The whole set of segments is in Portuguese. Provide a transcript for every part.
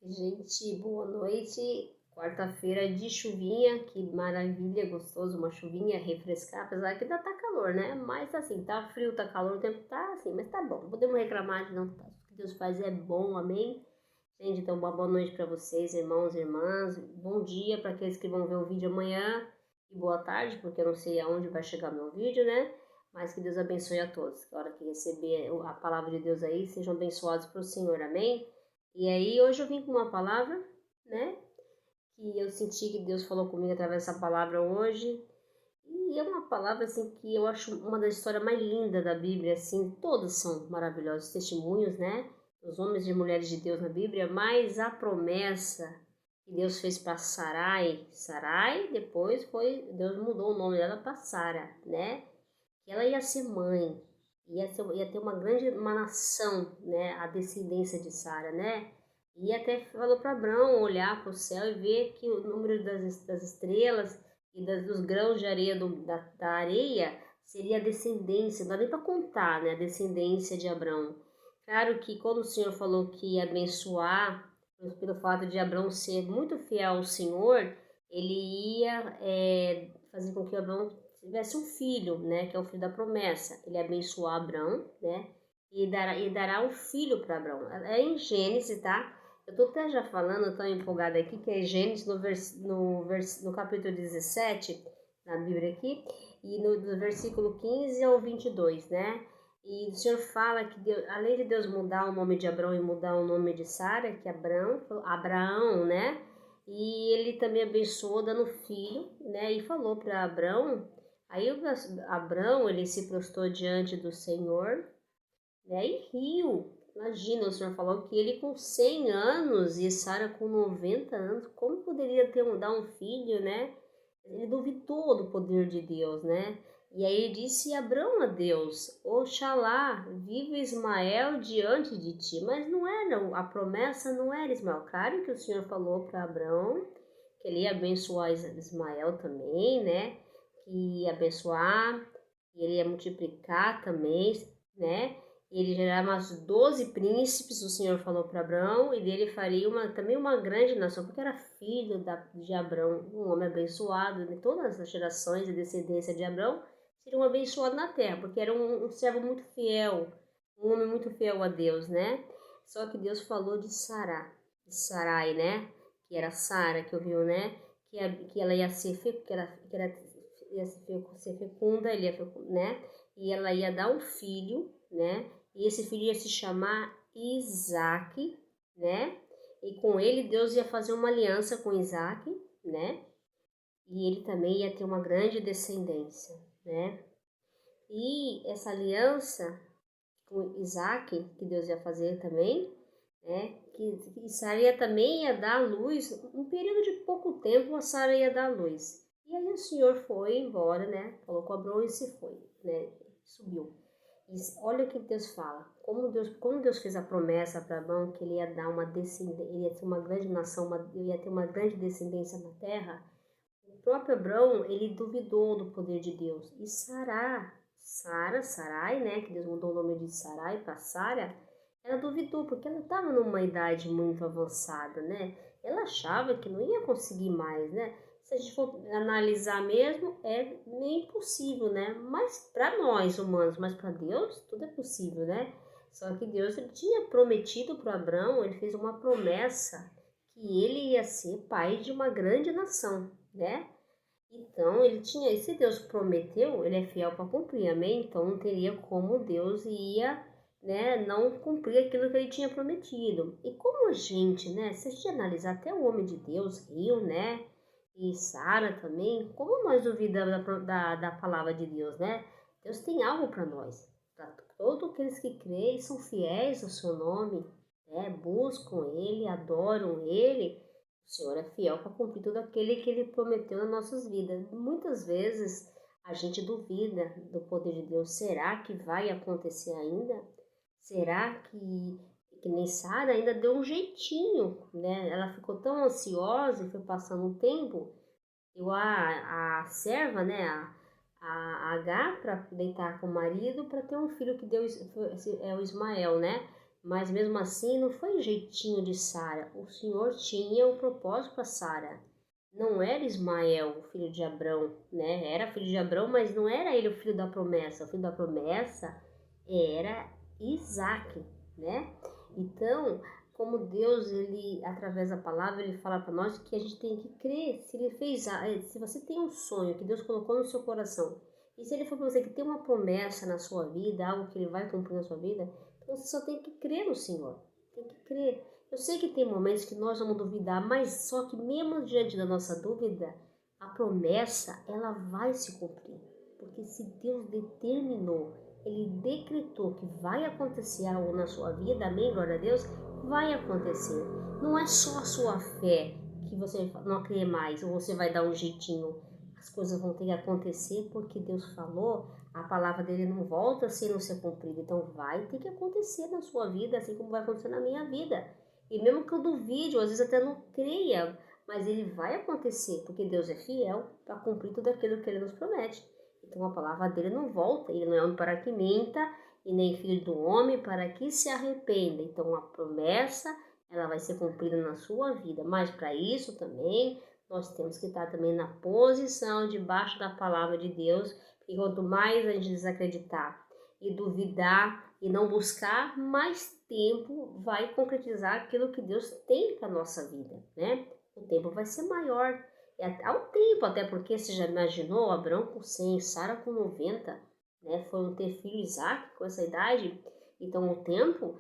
Gente, boa noite. Quarta-feira de chuvinha, que maravilha, gostoso, uma chuvinha refrescar, apesar que ainda tá calor, né? Mas assim, tá frio, tá calor, o tempo tá assim, mas tá bom. Não podemos reclamar de não tá. O que Deus faz é bom, amém? Gente, então uma boa noite para vocês, irmãos e irmãs. Bom dia para aqueles que vão ver o vídeo amanhã e boa tarde, porque eu não sei aonde vai chegar meu vídeo, né? Mas que Deus abençoe a todos. Que a hora que receber a palavra de Deus aí, sejam abençoados pelo Senhor, amém? E aí, hoje eu vim com uma palavra, né? Que eu senti que Deus falou comigo através dessa palavra hoje. E é uma palavra, assim, que eu acho uma das histórias mais lindas da Bíblia, assim. Todos são maravilhosos testemunhos, né? Os homens e mulheres de Deus na Bíblia, mas a promessa que Deus fez para Sarai. Sarai, depois Deus mudou o nome dela para Sara, né? Que ela ia ser mãe, ia ter uma nação, né? A descendência de Sara, né? E até falou para Abraão olhar para o céu e ver que o número das estrelas e dos grãos de areia da areia seria a descendência, não dá nem para contar, né? A descendência de Abraão. Claro que quando o Senhor falou que ia abençoar, pelo fato de Abraão ser muito fiel ao Senhor, ele ia fazer com que Abraão tivesse um filho, né, que é o filho da promessa. Ele abençoou Abraão, né, e dará um filho para Abraão. É em Gênesis, tá? Eu tô até já falando, tão empolgada aqui, que é Gênesis no capítulo 17, na Bíblia aqui, e do versículo 15 ao 22, né? E o Senhor fala que Deus, além de Deus mudar o nome de Abraão e mudar o nome de Sara, que é Abraão, né? E ele também abençoou dando filho, né? E falou para Abraão. Aí Abraão, ele se prostrou diante do Senhor, né? E riu. Imagina, o Senhor falou que ele com 100 anos e Sara com 90 anos, como poderia dar um filho, né? Ele duvidou do poder de Deus, né? E aí ele disse Abraão a Deus: Oxalá, viva Ismael diante de ti. Mas não era, a promessa não era Ismael. Claro que o Senhor falou para Abraão que ele ia abençoar Ismael também, né? Que ia abençoar, que ele ia multiplicar também, né? E ele gerava mais 12 príncipes, o Senhor falou para Abraão, e dele faria também uma grande nação, porque era filho de Abraão, um homem abençoado, né? Todas as gerações e descendência de Abraão seriam abençoados na terra, porque era um servo muito fiel, um homem muito fiel a Deus, né? Só que Deus falou de Sarai, né? Que era Sara, que ouviu, né? Que ela ia ser, ia ser fecunda, né? E ela ia dar um filho, né? E esse filho ia se chamar Isaac, né? E com ele Deus ia fazer uma aliança com Isaac, né? E ele também ia ter uma grande descendência, né? E essa aliança com Isaac, que Deus ia fazer também, né? Que Sara também ia dar à luz, um período de pouco tempo a Sara ia dar à luz. E aí o Senhor foi embora, né? Falou com Abraão e se foi, né? Subiu. E olha o que Deus fala. Como Deus fez a promessa para Abraão que ele ia dar uma descendência, ele ia ter uma grande nação, ele ia ter uma grande descendência na terra. O próprio Abraão, ele duvidou do poder de Deus. E Sarai, né, que Deus mudou o nome de Sarai para Sara, ela duvidou, porque ela estava numa idade muito avançada, né? Ela achava que não ia conseguir mais, né? Se a gente for analisar mesmo, é meio impossível, né? Mas para nós humanos, mas para Deus, tudo é possível, né? Só que Deus ele tinha prometido para Abraão, ele fez uma promessa que ele ia ser pai de uma grande nação, né? Então, ele tinha, e se Deus prometeu, ele é fiel para cumprir, amém? Então, não teria como Deus ia, né, não cumprir aquilo que ele tinha prometido. E como a gente, né, se a gente analisar até o homem de Deus riu, né, e Sara também, como nós duvidamos da palavra de Deus, né? Deus tem algo para nós, para todos aqueles que creem e são fiéis ao seu nome, né, buscam ele, adoram ele. O Senhor é fiel para cumprir tudo aquele que Ele prometeu nas nossas vidas. Muitas vezes a gente duvida do poder de Deus. Será que vai acontecer ainda? Será que nem Sara ainda deu um jeitinho, né? Ela ficou tão ansiosa e foi passando um tempo. Deu a serva, né? A Agar para deitar com o marido para ter um filho que deu é o Ismael, né? Mas mesmo assim, não foi jeitinho de Sara. O Senhor tinha um propósito para Sara. Não era Ismael, o filho de Abrão, né? Era filho de Abrão, mas não era ele o filho da promessa. O filho da promessa era Isaac, né? Então, como Deus, ele através da palavra, ele fala para nós que a gente tem que crer. Se ele fez, se você tem um sonho que Deus colocou no seu coração, e se ele for para você que tem uma promessa na sua vida, algo que ele vai cumprir na sua vida, então você só tem que crer no Senhor. Tem que crer. Eu sei que tem momentos que nós vamos duvidar, mas só que mesmo diante da nossa dúvida, a promessa, ela vai se cumprir. Porque se Deus determinou, ele decretou que vai acontecer algo na sua vida, amém, glória a Deus, vai acontecer. Não é só a sua fé que você não crê mais, ou você vai dar um jeitinho. As coisas vão ter que acontecer porque Deus falou, a palavra dele não volta sem não ser cumprida. Então vai ter que acontecer na sua vida, assim como vai acontecer na minha vida. E mesmo que eu duvide, ou às vezes até não creia, mas ele vai acontecer, porque Deus é fiel para cumprir tudo aquilo que ele nos promete. Então a palavra dele não volta, ele não é homem para que minta, e nem filho do homem para que se arrependa. Então a promessa, ela vai ser cumprida na sua vida, mas para isso também nós temos que estar também na posição debaixo da palavra de Deus, e quanto mais a gente desacreditar e duvidar e não buscar, mais tempo vai concretizar aquilo que Deus tem para a nossa vida, né? O tempo vai ser maior. Ao tempo, até porque você já imaginou Abraão com 100, Sara com 90, né? Foram ter filho Isaac com essa idade. Então o tempo,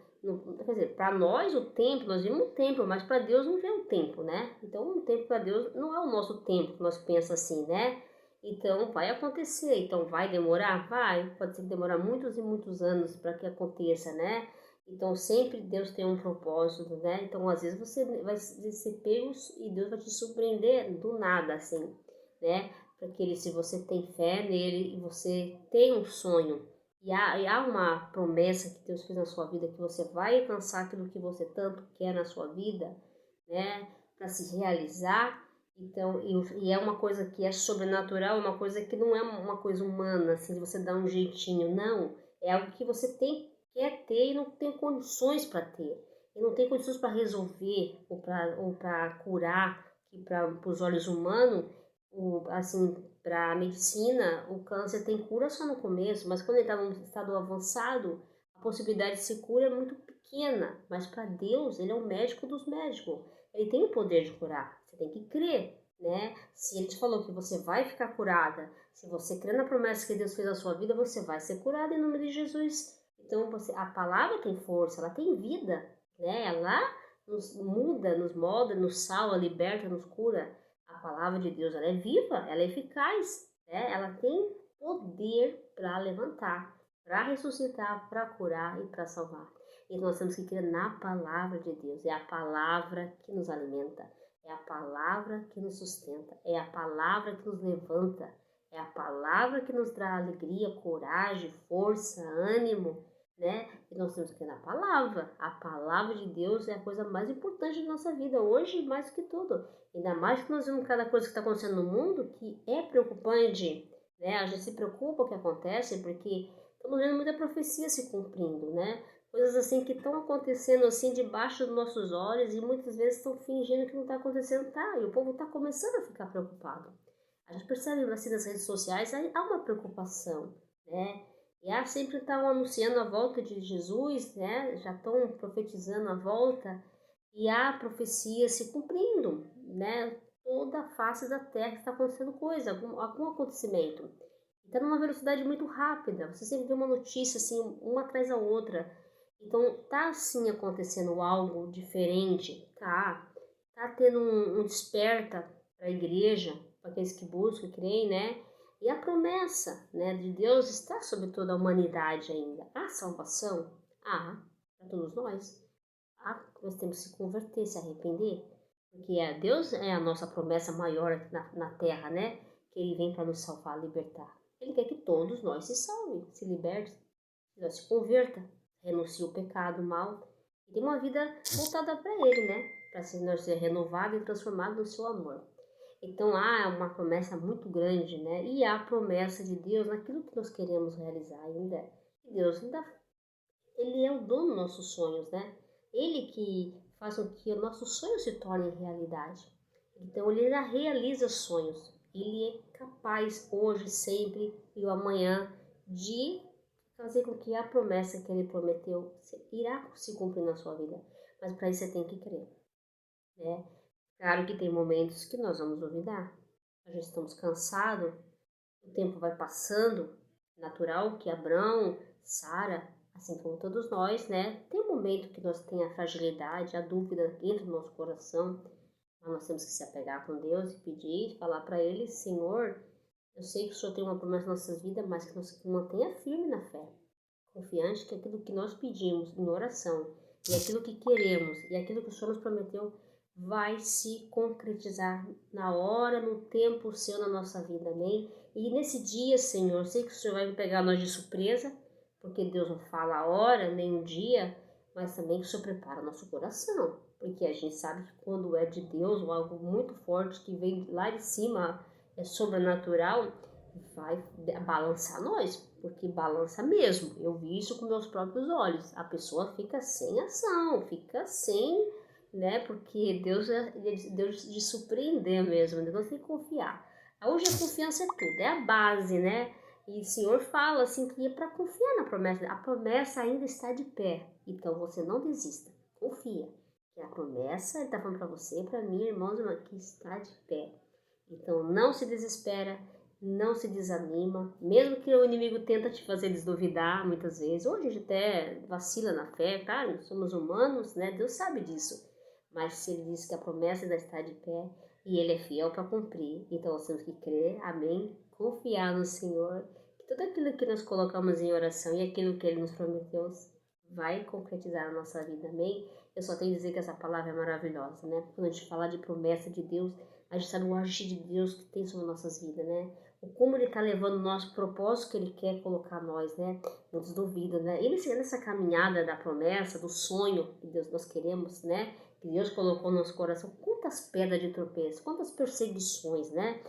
quer dizer, para nós o tempo, nós vimos o tempo, mas para Deus não vê o tempo, né? Então o tempo para Deus não é o nosso tempo, que nós pensamos assim, né? Então vai acontecer, então vai demorar? Vai, pode ser que demorar muitos e muitos anos para que aconteça, né? Então sempre Deus tem um propósito, né? Então às vezes você vai ser pego e Deus vai te surpreender do nada, assim, né? Porque ele, se você tem fé nele e você tem um sonho e há uma promessa que Deus fez na sua vida que você vai alcançar aquilo que você tanto quer na sua vida, né? Para se realizar. Então, e é uma coisa que é sobrenatural, uma coisa que não é uma coisa humana, assim, de você dar um jeitinho, não. É algo que você quer ter e não tem condições para ter. E não tem condições para resolver ou para curar, que para os olhos humanos, assim, para a medicina, o câncer tem cura só no começo, mas quando ele está num estado avançado, a possibilidade de se cura é muito pequena. Mas para Deus, ele é o médico dos médicos. Ele tem o poder de curar. Você tem que crer, né? Se ele te falou que você vai ficar curada, se você crê na promessa que Deus fez na sua vida, você vai ser curada em nome de Jesus. Então a palavra tem força, ela tem vida, né? Ela nos muda, nos molda, nos salva, liberta, nos cura. A palavra de Deus, ela é viva, ela é eficaz, né? Ela tem poder para levantar, para ressuscitar, para curar e para salvar. E nós temos que crer na palavra de Deus. É a palavra que nos alimenta. É a palavra que nos sustenta. É a palavra que nos levanta. É a palavra que nos dá alegria, coragem, força, ânimo, né? E nós temos que crer na palavra. A palavra de Deus é a coisa mais importante da nossa vida, hoje mais do que tudo. Ainda mais que nós vemos cada coisa que está acontecendo no mundo, que é preocupante, né? A gente se preocupa com o que acontece, porque estamos vendo muita profecia se cumprindo, né? Coisas assim que estão acontecendo assim debaixo dos nossos olhos e muitas vezes estão fingindo que não está acontecendo, tá? E o povo está começando a ficar preocupado. A gente percebe assim nas redes sociais, há uma preocupação, né? E há sempre estão anunciando a volta de Jesus, né? Já estão profetizando a volta e há profecias se cumprindo, né? Toda a face da terra está acontecendo coisa, algum acontecimento. Está numa velocidade muito rápida, você sempre vê uma notícia assim, uma atrás da outra. Então, tá assim acontecendo algo diferente, tá tendo um desperta para a igreja, para aqueles que buscam e creem, né? E a promessa, né, de Deus está sobre toda a humanidade ainda. Há salvação? Há, para todos nós. Nós temos que se converter, se arrepender, porque Deus é a nossa promessa maior aqui na terra, né? Que Ele vem para nos salvar, libertar. Ele quer que todos nós se salvem, se libertem, se converta, renuncie o pecado, o mal, e tenha uma vida voltada para Ele, né? Para nós ser renovado e transformado no seu amor. Então há uma promessa muito grande, né? E há a promessa de Deus naquilo que nós queremos realizar ainda. E Deus ainda Ele é o dono dos nossos sonhos, né? Ele que faz com que os nossos sonhos se tornem realidade. Então ele ainda realiza sonhos. Ele é capaz hoje, sempre e o amanhã de fazer com que a promessa que ele prometeu irá se cumprir na sua vida. Mas para isso você tem que crer, né? Claro que tem momentos que nós vamos duvidar. Nós já estamos cansados, o tempo vai passando, natural que Abraão, Sara, assim como todos nós, né? Tem um momento que nós temos a fragilidade, a dúvida dentro do nosso coração, mas nós temos que se apegar com Deus e pedir, falar para Ele, Senhor, eu sei que o Senhor tem uma promessa na nossa vida, mas que nos mantenha firme na fé, confiante que aquilo que nós pedimos em oração, e aquilo que queremos, e aquilo que o Senhor nos prometeu, vai se concretizar na hora, no tempo seu na nossa vida, amém? E nesse dia, Senhor, eu sei que o Senhor vai me pegar nós de surpresa, porque Deus não fala a hora, nem o dia, mas também que o Senhor prepara o nosso coração, porque a gente sabe que quando é de Deus, ou algo muito forte que vem lá de cima, é sobrenatural, vai balançar nós, porque balança mesmo. Eu vi isso com meus próprios olhos. A pessoa fica sem ação, fica sem, né? Porque Deus é Deus de surpreender mesmo, né? Nós temos que confiar. Hoje a confiança é tudo, é a base, né? E o Senhor fala assim que é para confiar na promessa. A promessa ainda está de pé, então você não desista, confia. Que a promessa, ele está falando para você, para mim, irmãos, que está de pé. Então não se desespera, não se desanima, mesmo que o inimigo tenta te fazer desduvidar muitas vezes. Hoje a gente até vacila na fé, claro, somos humanos, né? Deus sabe disso. Mas se ele diz que a promessa ainda está de pé e ele é fiel para cumprir, então nós temos que crer, amém? Confiar no Senhor, que tudo aquilo que nós colocamos em oração e aquilo que ele nos prometeu vai concretizar na nossa vida, amém? Eu só tenho que dizer que essa palavra é maravilhosa, né? Quando a gente fala de promessa de Deus, a gente sabe o agir de Deus que tem sobre nossas vidas, né? O como ele está levando o nosso propósito que ele quer colocar nós, né? Muitos duvidam, né? E nessa caminhada da promessa, do sonho que Deus nós queremos, né? Que Deus colocou no nosso coração, quantas pedras de tropeço, quantas perseguições, né?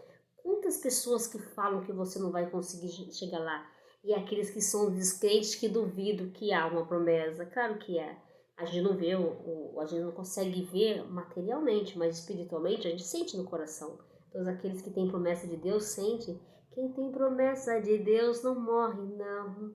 Quantas pessoas que falam que você não vai conseguir chegar lá. E aqueles que são descrentes que duvidam que há uma promessa. Claro que é. A gente não vê, a gente não consegue ver materialmente, mas espiritualmente a gente sente no coração. Todos aqueles que têm promessa de Deus sente. Quem tem promessa de Deus não morre, não.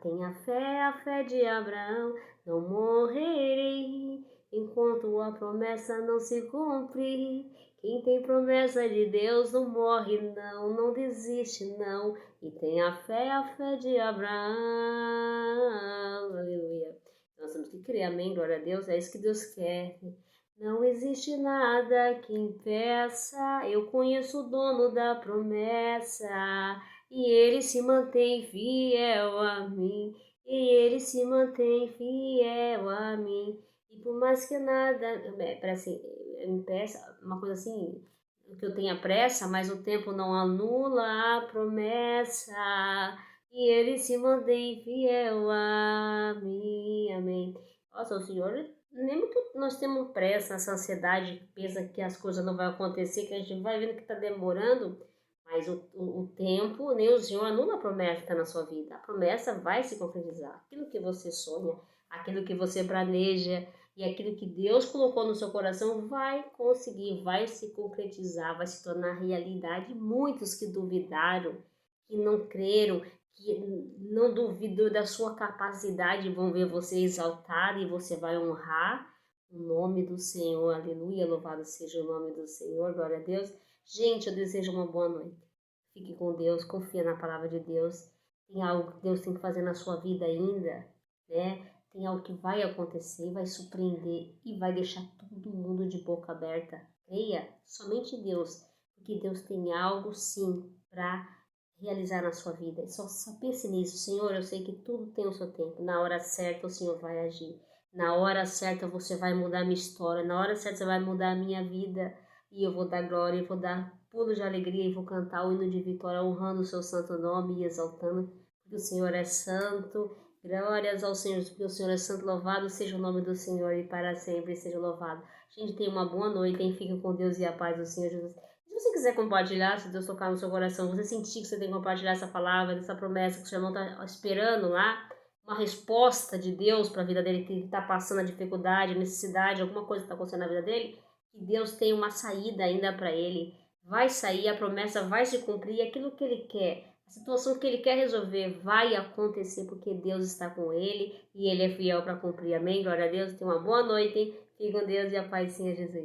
Tem a fé de Abraão, não morrerei enquanto a promessa não se cumpre. Quem tem promessa de Deus não morre, não, não desiste, não. E tem a fé de Abraão. Aleluia. Nós temos que crer, amém, glória a Deus, é isso que Deus quer. Não existe nada que impeça, eu conheço o dono da promessa, e ele se mantém fiel a mim, e ele se mantém fiel a mim, e por mais que nada, parece, impeça, uma coisa assim, que eu tenha pressa, mas o tempo não anula a promessa, e ele se mantém fiel a mim, amém. Nossa, o Senhor, nem muito nós temos pressa, essa ansiedade, pensa que as coisas não vão acontecer, que a gente vai vendo que está demorando, mas o tempo, nem o Senhor anula a promessa que está na sua vida. A promessa vai se concretizar. Aquilo que você sonha, aquilo que você planeja e aquilo que Deus colocou no seu coração vai conseguir, vai se concretizar, vai se tornar realidade. Muitos que duvidaram, que não creram, que não duvidam da sua capacidade, vão ver você exaltado e você vai honrar o nome do Senhor, aleluia, louvado seja o nome do Senhor, glória a Deus. Gente, eu desejo uma boa noite. Fique com Deus, confia na palavra de Deus. Tem algo que Deus tem que fazer na sua vida ainda, né? Tem algo que vai acontecer, vai surpreender e vai deixar todo mundo de boca aberta. Creia somente em Deus, porque Deus tem algo sim para realizar na sua vida. Só pense nisso, Senhor, eu sei que tudo tem o seu tempo. Na hora certa o Senhor vai agir. Na hora certa você vai mudar a minha história. Na hora certa você vai mudar a minha vida. E eu vou dar glória, eu vou dar pulo de alegria e vou cantar o hino de vitória, honrando o seu santo nome e exaltando, porque o Senhor é santo. Glórias ao Senhor, porque o Senhor é santo. Louvado seja o nome do Senhor e para sempre seja louvado. Gente, tenha uma boa noite, hein? Fique com Deus e a paz do Senhor Jesus. Se você quiser compartilhar, se Deus tocar no seu coração, você sentir que você tem que compartilhar essa palavra, essa promessa que o seu irmão está esperando lá, uma resposta de Deus para a vida dele, que está passando a dificuldade, necessidade, alguma coisa está acontecendo na vida dele, que Deus tem uma saída ainda para ele. Vai sair, a promessa vai se cumprir, aquilo que ele quer, a situação que ele quer resolver vai acontecer, porque Deus está com ele e ele é fiel para cumprir. Amém? Glória a Deus. Tenha uma boa noite, hein? Fique com Deus e a paz do Senhor Jesus.